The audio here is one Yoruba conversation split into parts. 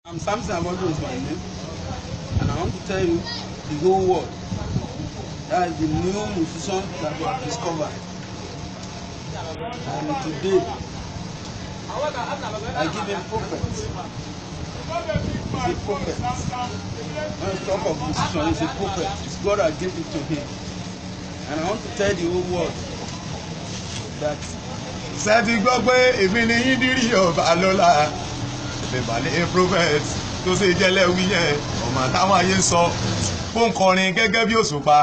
I'm Samson Abodu is my name, and I want to tell you the whole world that is the new musician that we have discovered. And today, I give him prophet. He's a prophet. When we talk of musician, he's a prophet. It's God that gave it to him. And I want to tell the whole world that. Ṣé ti gbọ́ pé èmi ni Yídírì ọba lọ́la ìbàlẹ̀ prophet tó ṣe jẹ́lẹ̀ wí yẹn ọmọ táwọn ayé ń sọ fún kọrin gẹ́gẹ́ bí òṣùpá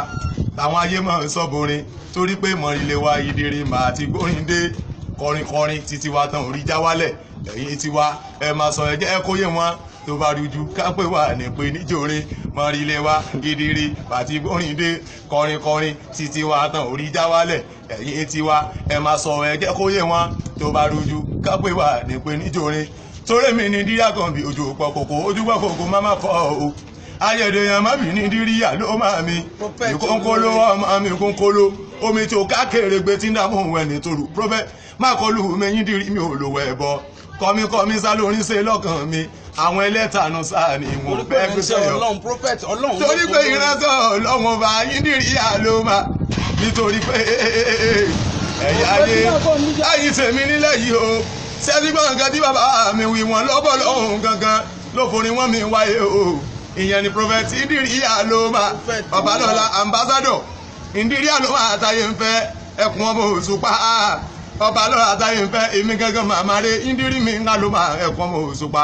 táwọn ayé máa ń sọ borin torí pé mọ̀rìnlẹ̀ wa Yídírì máa ti gbórin dé kọrin títí wa tán orí já wálẹ̀ ẹ̀yìn tiwa ẹ máa sọ ẹ̀jẹ̀ kó yé wọn tó bá rújú kápẹ́ wà ní pé níjòrin mọ̀rìnlẹ̀ wa Yídírì máa ti gbórin dé kọrin títí wa tán orí já wálẹ̀ ẹ̀yìn tiwa ẹ máa sọ ẹ̀jẹ̀ kó yé wọn tó bá rújú kápẹ́ wà ní pé níjòrin torí mi ní díríà kan bí ojú pọ̀ kòkó ojú pọ̀ kòkó má má fọ́ o ayẹ̀dẹ̀ yẹn má bì ní díríà ló máa mi ìkónkóló ọmọ mi kónkóló omi tí o káàkiri gbé tí ń dààmú òun ẹni tó rù prophet má kọlu mi Yídírì mi ò lò wẹ̀ bọ́ kọ́mí sá lórí ṣe lọ́kàn mi àwọn ẹlẹ́tàánú sáà ni mo fẹ́ gbé sẹ́yọ̀ torí pé ìrántọ́ ọlọ́run bá Yídírì ló máa nítorí pé ẹ̀yà ayé tèmi nílẹ̀ yìí o sẹ́ni gbọ́n nǹkan tí bàbá mi wí wọn lọ́bọ̀ lọ́hùn gangan ló forí wọn mi wáyé o ìyẹn ni prophet Yídírì ló máa Ọbalọ́lá ambassador Yídírì ló máa àtàyè ń fẹ́ ẹkùn ọmọ Òṣùpá Ọbalọ́lá àtàyè ń fẹ́ èmi gangan màmá rẹ Yídírì mi ń ló máa ẹkùn ọmọ Òṣùpá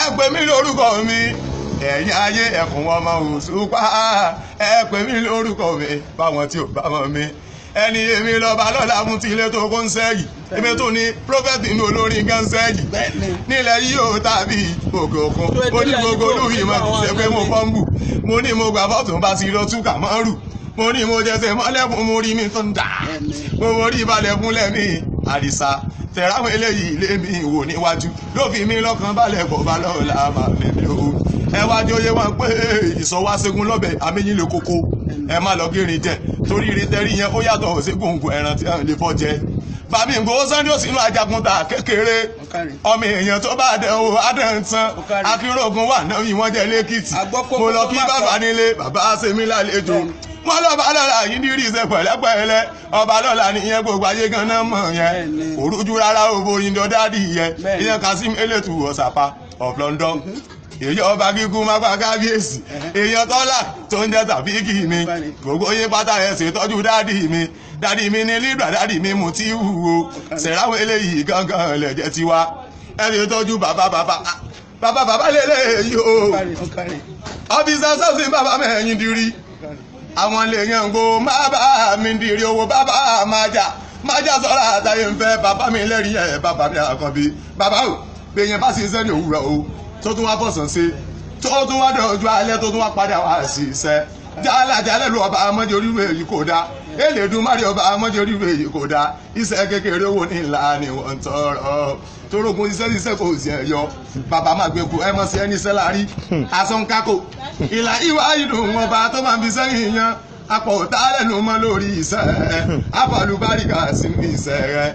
ẹ pè mí lórúkọ mi ẹ̀yin ayé ẹkùn ọmọ Òṣùpá ẹ pè mí lórúkọ mi báwọn tí ò bá mọ̀ mi ẹni èmi l'Ọbalọ́lá mú ti ilé tó kó ń sẹ́yìn èmi tó ní prophet inú olórin gan sẹ́yìn nílẹ̀ yìí ó tàbí òkè òkun ó ní gbogbo olúyìí mọ̀ kìí ṣe pé mo fọ́nbù mo ní mo gbà fọ́tún bá ti lọ túkà mọ́ rù mo ní mo jẹsẹ̀ mọ́lẹ̀ fún mo rí mi tó ń dà mo mo rí balẹ̀ fúnlẹ̀ mi àdìsá tẹ̀ráwọn eléyìí lé mi wò níwájú ló fi mí lọ́kàn balẹ̀ Ọbalọ́lá máa mímí o ẹ wá jóyè wọn pé ìsọwáṣẹ́gun lọ́bẹ̀ amẹ́yìn lè kókó ẹ má lọ gírin jẹ torí ìrètẹ́rí yẹn ó yàtọ̀ sí gbòǹgbò ẹran tí wọ́n lè fọ́ jẹ bàbí Ìgbòho Sunday sínú ajagunta kékeré ọmọ èèyàn tó bá dẹ o adẹ́ntán akínrógun wà náà yìí wọ́n jẹ́ lẹ́kìtì mo lọ kí bàbá nílé bàbá ṣèmi lálejò wọ́n l'Ọbalọ́lá Yídírì ṣe pẹ̀lẹ́pẹ̀lẹ́ Ọbalọ́lá nìyẹn gbogbo ayé gan náà mọ̀ yẹn kò rújú rárá òbò yìndọ́ dádì yẹn ìyẹn Kasim Eletu Ọ̀sàpá of London èyí ọba kíkú má pa kábíyèsí èèyàn tọ́lá tó ń jẹ́ Tàfíkì mi gbogbo yín pátá ẹ̀ ṣètọ́jú dádì mi ní Libra dádì mi mú tí wúwo ṣẹ̀ráwọ̀ eléyìí gangan lẹ̀jẹ̀ tiwa ẹ̀ ṣètọ́jú bàbá lélẹ́yìí o ọ́fíìsì sọ́ọ̀sì bàbá mẹ́rin Yídírì àwọn lè yàn gbó má bá mi dìrì owó bàbá májà sọ́ra àtàyè ń fẹ́ bàbá mi lẹ́rìí ẹ̀ bàbá mi àkànbí bàbá o gbèyàn bá sì ṣẹ́ ní òwúrọ̀ o tó tún wá bọ̀sán sí tó tún wá dọ̀jú alẹ́ tó tún wá padà wá sí iṣẹ́ jálẹ̀ lu ọba amọ́jọ oríru èyí kò dá Elédùmarè ọba amọ́jọ oríru èyí kò dá iṣẹ́ kékeré owó ní ńlá ni wọ́n ń tọrọ torógun iṣẹ́ kò sí ẹ̀yọ bàbá máa gbé ku ẹ mọ̀ sí ẹni iṣẹ́ láàrí asọ́nkákò ìlà ìwà ìdùn ọba tó máa ń fi sẹ́yìn yan apọ̀ òtá lẹ́nu mọ́ lórí iṣẹ́ apàlùbáríkà sínú iṣẹ́ rẹ̀.